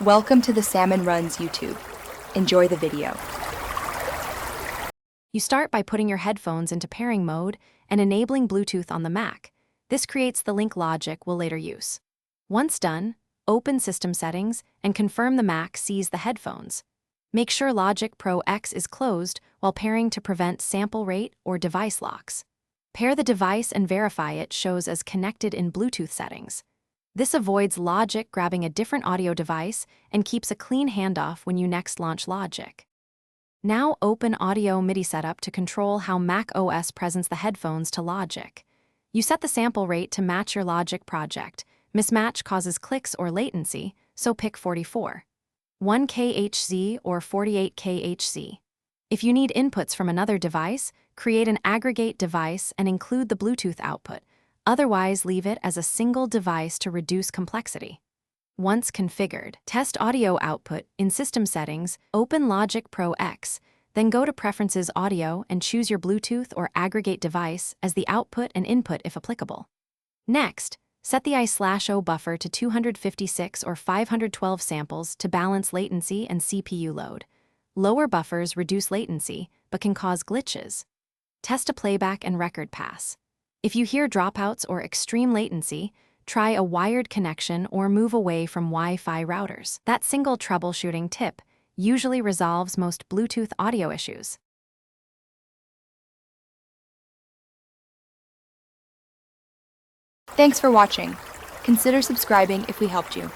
Welcome to the Salmon Runs YouTube. Enjoy the video. You start by putting your headphones into pairing mode and enabling Bluetooth on the Mac. This creates the link logic we'll later use. Once done, open System Settings and confirm the Mac sees the headphones. Make sure Logic Pro X is closed while pairing to prevent sample rate or device locks. Pair the device and verify it shows as connected in Bluetooth settings. This avoids Logic grabbing a different audio device and keeps a clean handoff when you next launch Logic. Now open Audio MIDI Setup to control how Mac OS presents the headphones to Logic. You set the sample rate to match your Logic project. Mismatch causes clicks or latency, so pick 44. 1 kHz or 48 kHz. If you need inputs from another device, create an aggregate device and include the Bluetooth output. Otherwise, leave it as a single device to reduce complexity. Once configured, test audio output in System Settings, open Logic Pro X, then go to Preferences Audio and choose your Bluetooth or aggregate device as the output and input if applicable. Next, set the I/O buffer to 256 or 512 samples to balance latency and CPU load. Lower buffers reduce latency, but can cause glitches. Test a playback and record pass. If you hear dropouts or extreme latency, try a wired connection or move away from Wi-Fi routers. That single troubleshooting tip usually resolves most Bluetooth audio issues. Thanks for watching. Consider subscribing if we helped you.